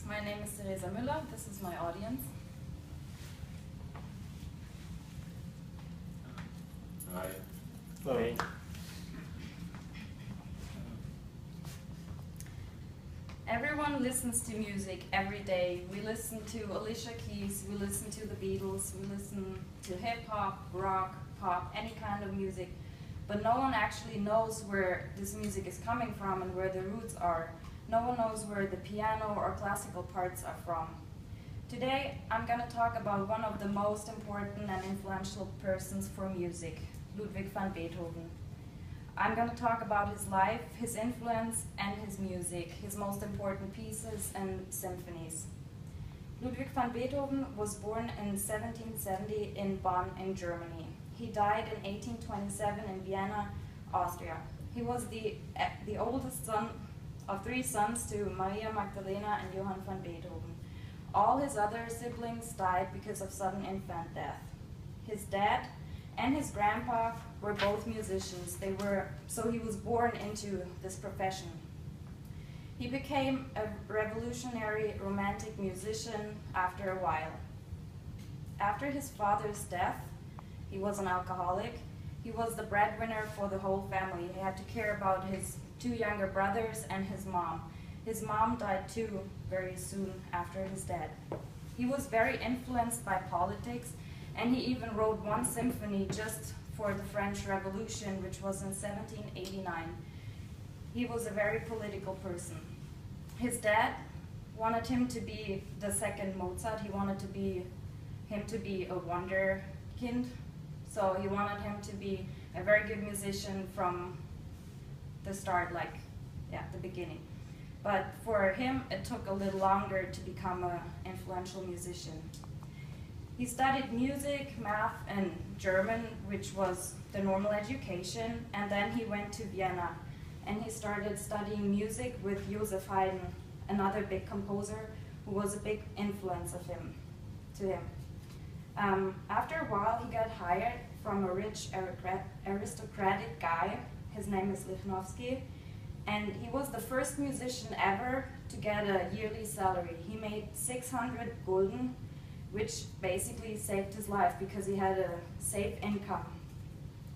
My name is Teresa Müller. This is my audience. Hi. Hey. Everyone listens to music every day. We listen to Alicia Keys, we listen to the Beatles, we listen to hip-hop, rock, pop, any kind of music. But no one actually knows where this music is coming from and where the roots are. No one knows where the piano or classical parts are from. Today, I'm going to talk about one of the most important and influential persons for music, Ludwig van Beethoven. I'm going to talk about his life, his influence, and his music, his most important pieces and symphonies. Ludwig van Beethoven was born in 1770 in Bonn in Germany. He died in 1827 in Vienna, Austria. He was the oldest son of 3 sons to Maria Magdalena and Johann van Beethoven. All his other siblings died because of sudden infant death. His dad and his grandpa were both musicians. So he was born into this profession. He became a revolutionary romantic musician after a while. After his father's death, he was an alcoholic. He was the breadwinner for the whole family. He had to care about his 2 younger brothers and his mom. His mom died too very soon after his dad. He was very influenced by politics, and he even wrote 1 symphony just for the French Revolution, which was in 1789. He was a very political person. His dad wanted him to be the second Mozart. He wanted him to be a wonderkind. So he wanted him to be a very good musician from the start, the beginning. But for him, it took a little longer to become an influential musician. He studied music, math, and German, which was the normal education, and then he went to Vienna, and he started studying music with Joseph Haydn, another big composer who was a big influence to him. After a while, he got hired from a rich aristocratic guy. His name is Lichnowsky, and he was the first musician ever to get a yearly salary. He made 600 gulden, which basically saved his life because he had a safe income,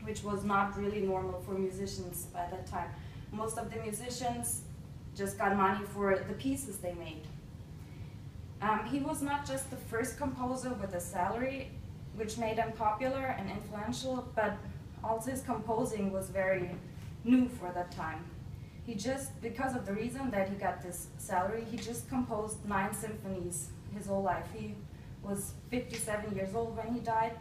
which was not really normal for musicians by that time. Most of the musicians just got money for the pieces they made. He was not just the first composer with a salary, which made him popular and influential, but also his composing was very new for that time. Because of the reason that he got this salary, he just composed 9 symphonies his whole life. He was 57 years old when he died.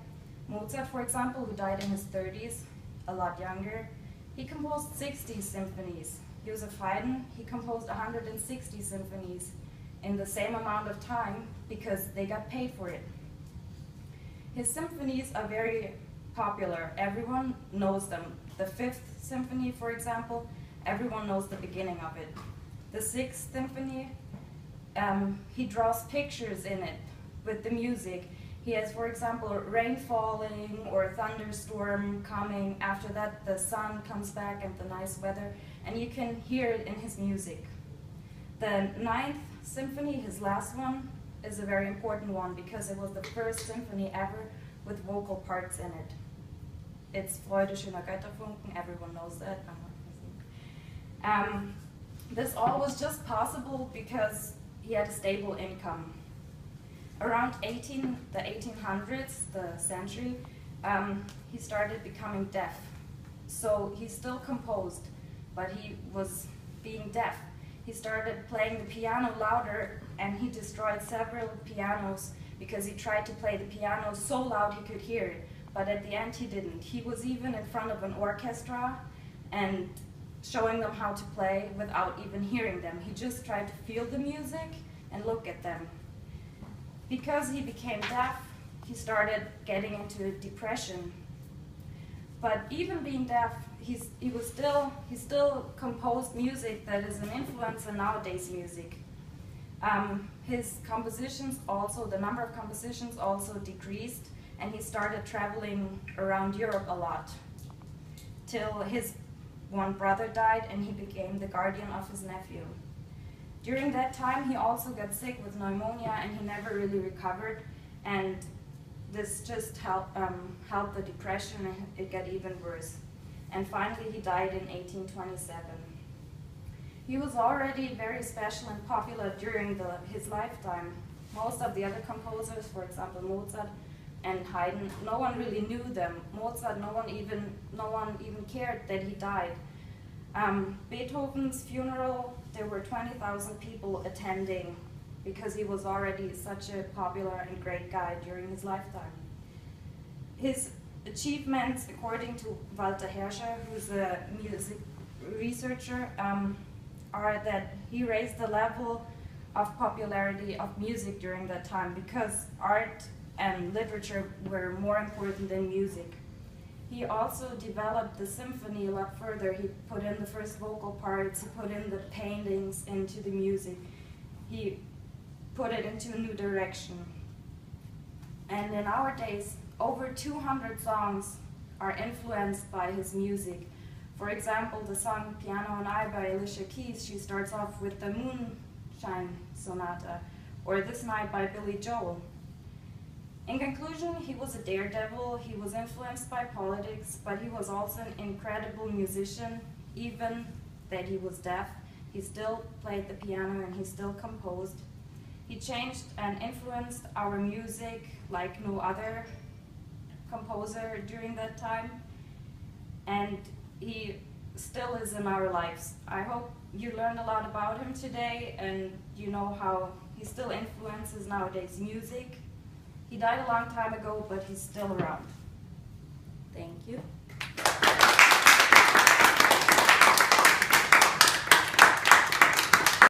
Mozart, for example, who died in his 30s, a lot younger, he composed 60 symphonies. Joseph Haydn, he composed 160 symphonies in the same amount of time because they got paid for it. His symphonies are very popular. Everyone knows them. The 5th symphony, for example, everyone knows the beginning of it. The 6th symphony, he draws pictures in it with the music. He has, for example, rain falling or a thunderstorm coming. After that, the sun comes back and the nice weather, and you can hear it in his music. The 9th symphony, his last one, is a very important one because it was the first symphony ever with vocal parts in it. It's Freude schöner Götterfunken, everyone knows that. This all was just possible because he had a stable income. Around the 1800s, the century, he started becoming deaf. So he still composed, but he was being deaf. He started playing the piano louder, and he destroyed several pianos because he tried to play the piano so loud he could hear it, but at the end he didn't. He was even in front of an orchestra and showing them how to play without even hearing them. He just tried to feel the music and look at them. Because he became deaf, he started getting into a depression. But even being deaf, he still composed music that is an influence in nowadays music. His compositions also, the number of compositions also decreased, and he started traveling around Europe a lot, till his one brother died and he became the guardian of his nephew. During that time, he also got sick with pneumonia and he never really recovered. And this just helped the depression, and it got even worse. And finally, he died in 1827. He was already very special and popular during his lifetime. Most of the other composers, for example Mozart and Haydn, no one really knew them. Mozart, no one even cared that he died. Beethoven's funeral, there were 20,000 people attending because he was already such a popular and great guy during his lifetime. His achievements, according to Walter Herro, who's a music researcher, are that he raised the level of popularity of music during that time because art and literature were more important than music. He also developed the symphony a lot further. He put in the first vocal parts, he put in the paintings into the music. He put it into a new direction. And in our days, over 200 songs are influenced by his music. For example, the song Piano and I by Alicia Keys, she starts off with the Moonshine Sonata, or This Night by Billy Joel. In conclusion, he was a daredevil, he was influenced by politics, but he was also an incredible musician. Even that he was deaf, he still played the piano and he still composed. He changed and influenced our music like no other composer during that time, and he still is in our lives. I hope you learned a lot about him today and you know how he still influences nowadays music. He died a long time ago, but he's still around. Thank you.